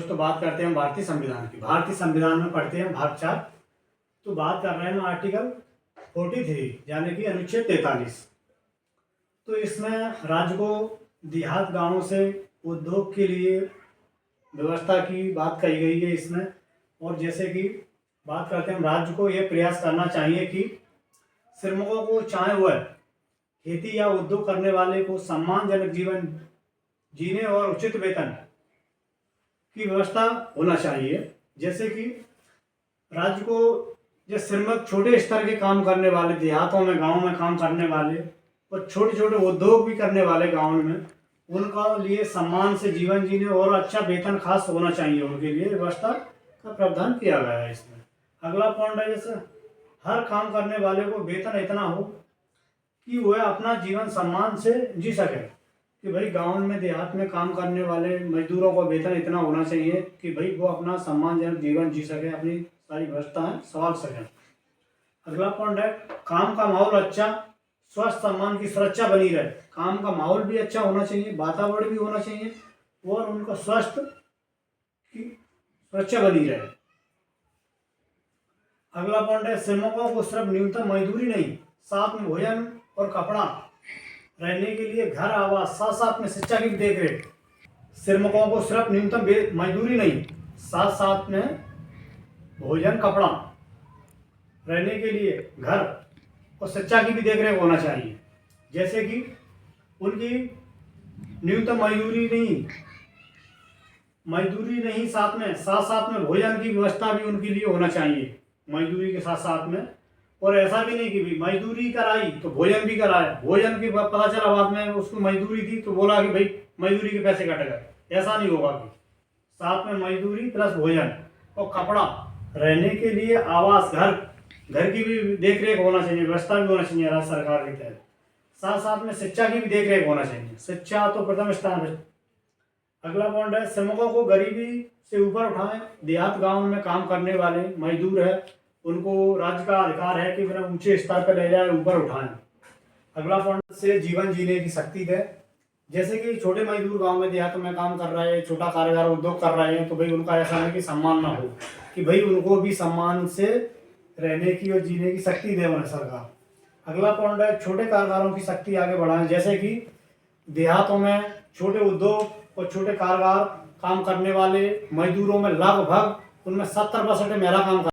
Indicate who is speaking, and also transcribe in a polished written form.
Speaker 1: दोस्तों बात करते हैं भारतीय संविधान की। भारतीय संविधान में पढ़ते हैं भाग 4। तो बात कर रहे हैं आर्टिकल 43 यानी कि अनुच्छेद 43। तो इसमें राज्य को देहात गांवों से उद्योग के लिए व्यवस्था की बात कही गई है इसमें। और जैसे कि बात करते हैं, राज्य को यह प्रयास करना चाहिए कि श्रमिकों को चाहे वह खेती या उद्योग करने वाले को सम्मानजनक जीवन जीने और उचित वेतन की व्यवस्था होना चाहिए। जैसे कि राज्य को जो श्रमिक छोटे स्तर के काम करने वाले, देहातों में गांवों में काम करने वाले और छोटे छोटे उद्योग भी करने वाले गांवों में, उनका लिए सम्मान से जीवन जीने और अच्छा वेतन खास होना चाहिए, उनके लिए व्यवस्था का प्रावधान किया गया है इसमें। अगला पॉइंट है, जैसे हर काम करने वाले को वेतन इतना हो कि वह अपना जीवन सम्मान से जी सके। कि भाई गांव में देहात में काम करने वाले मजदूरों को वेतन इतना होना चाहिए कि भाई वो अपना सम्मानजनक जीवन जी सके, अपनी सारी व्यवस्थाएं संभाल सकें। अगला पॉइंट है, काम का माहौल अच्छा, स्वस्थ सम्मान की सुरक्षा बनी रहे। काम का माहौल भी अच्छा होना चाहिए, वातावरण भी होना चाहिए और उनका स्वास्थ्य की सुरक्षा बनी रहे। अगला पॉइंट है, श्रमिकों को सिर्फ न्यूनतम मजदूरी नहीं, साथ में भोजन और कपड़ा, रहने के लिए घर, आवास, साथ साथ में शिक्षा की देखरेख। श्रमिकों को सिर्फ न्यूनतम मजदूरी नहीं, साथ साथ में भोजन, कपड़ा, रहने के लिए घर और शिक्षा की भी देखरेख होना चाहिए। जैसे कि उनकी न्यूनतम मजदूरी नहीं, साथ साथ में भोजन की व्यवस्था भी उनके लिए होना चाहिए, मजदूरी के साथ साथ में। और ऐसा भी नहीं कि भी मजदूरी कराई तो भोजन भी कराया, भोजन की पता चला बाद में उसको मजदूरी थी तो बोला कि भाई मजदूरी के पैसे कट गए, ऐसा नहीं होगा। कि साथ में मजदूरी प्लस भोजन और कपड़ा, रहने के लिए आवास, घर की भी देखरेख होना चाहिए, व्यवस्था भी होना चाहिए राज्य सरकार के तहत। साथ साथ में शिक्षा की भी देखरेख होना चाहिए, शिक्षा तो प्रथम स्थान है। अगला पॉइंट है, श्रमिकों को गरीबी से ऊपर उठाएं। देहात गांव में काम करने वाले मजदूर है, उनको राज्य का अधिकार है कि वे ऊंचे स्तर पर ले जाए, ऊपर उठाएं। अगला पॉइंट से जीवन जीने की शक्ति दे। जैसे कि छोटे मजदूर गांव में देहात में काम कर रहे हैं, छोटा कारोबार उद्योग कर रहे हैं, तो भाई उनका ऐसा है कि सम्मान ना हो, कि भाई उनको भी सम्मान से रहने की और जीने की शक्ति दे उन्हें सरकार। अगला पॉइंट है, छोटे कारोबारों की शक्ति आगे बढ़ाएं। जैसे कि देहातों में छोटे उद्योग और छोटे कारोबार काम करने वाले मजदूरों में लगभग उनमें 70% महिला काम